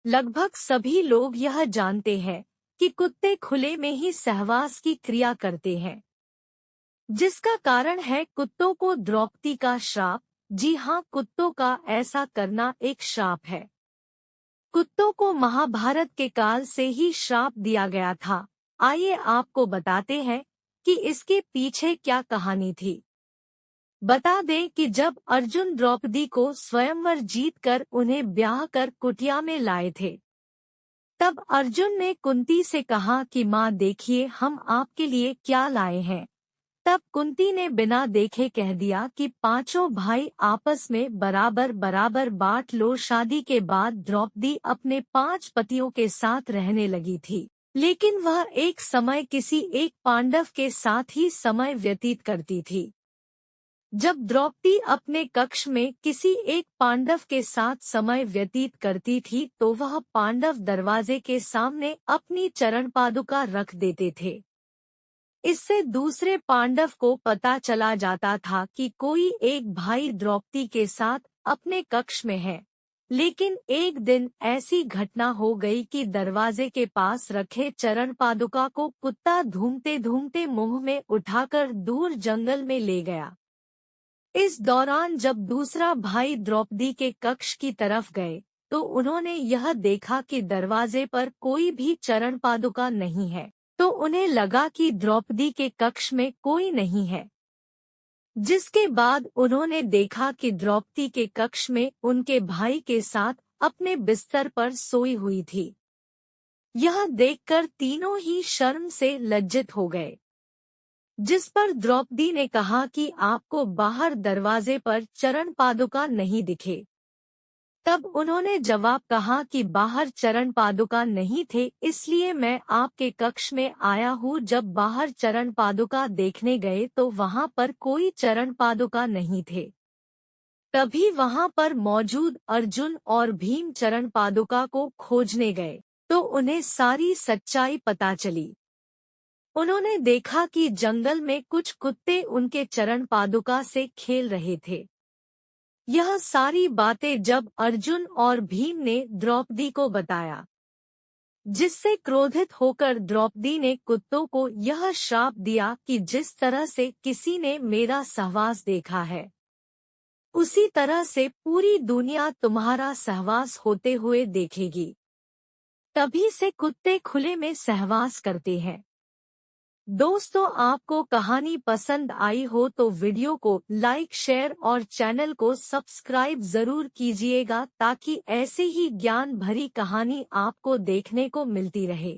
लगभग सभी लोग यह जानते हैं कि कुत्ते खुले में ही सहवास की क्रिया करते हैं, जिसका कारण है कुत्तों को द्रौपदी का श्राप। जी हाँ, कुत्तों का ऐसा करना एक श्राप है। कुत्तों को महाभारत के काल से ही श्राप दिया गया था। आइए आपको बताते हैं कि इसके पीछे क्या कहानी थी। बता दें कि जब अर्जुन द्रौपदी को स्वयंवर जीतकर उन्हें ब्याह कर कुटिया में लाए थे, तब अर्जुन ने कुंती से कहा कि माँ देखिए हम आपके लिए क्या लाए हैं। तब कुंती ने बिना देखे कह दिया कि पांचों भाई आपस में बराबर बराबर बांट लो। शादी के बाद द्रौपदी अपने 5 पतियों के साथ रहने लगी थी, लेकिन वह एक समय किसी एक पांडव के साथ ही समय व्यतीत करती थी। जब द्रौपदी अपने कक्ष में किसी एक पांडव के साथ समय व्यतीत करती थी तो वह पांडव दरवाजे के सामने अपनी चरण पादुका रख देते थे। इससे दूसरे पांडव को पता चला जाता था कि कोई एक भाई द्रौपदी के साथ अपने कक्ष में है। लेकिन एक दिन ऐसी घटना हो गई कि दरवाजे के पास रखे चरण पादुका को कुत्ता ढूंढते ढूंढते मुंह में उठाकर दूर जंगल में ले गया। इस दौरान जब दूसरा भाई द्रौपदी के कक्ष की तरफ गए तो उन्होंने यह देखा कि दरवाजे पर कोई भी चरण पादुका नहीं है, तो उन्हें लगा कि द्रौपदी के कक्ष में कोई नहीं है। जिसके बाद उन्होंने देखा कि द्रौपदी के कक्ष में उनके भाई के साथ अपने बिस्तर पर सोई हुई थी। यह देखकर तीनों ही शर्म से लज्जित हो गए, जिस पर द्रौपदी ने कहा कि आपको बाहर दरवाजे पर चरण पादुका नहीं दिखे। तब उन्होंने जवाब कहा कि बाहर चरण पादुका नहीं थे, इसलिए मैं आपके कक्ष में आया हूँ। जब बाहर चरण पादुका देखने गए तो वहाँ पर कोई चरण पादुका नहीं थे। तभी वहाँ पर मौजूद अर्जुन और भीम चरण पादुका को खोजने गए तो उन्हें सारी सच्चाई पता चली। उन्होंने देखा कि जंगल में कुछ कुत्ते उनके चरण पादुका से खेल रहे थे। यह सारी बातें जब अर्जुन और भीम ने द्रौपदी को बताया, जिससे क्रोधित होकर द्रौपदी ने कुत्तों को यह श्राप दिया कि जिस तरह से किसी ने मेरा सहवास देखा है, उसी तरह से पूरी दुनिया तुम्हारा सहवास होते हुए देखेगी। तभी से कुत्ते खुले में सहवास करते हैं। दोस्तों, आपको कहानी पसंद आई हो तो वीडियो को लाइक, शेयर और चैनल को सब्सक्राइब जरूर कीजिएगा ताकि ऐसे ही ज्ञान भरी कहानी आपको देखने को मिलती रहे।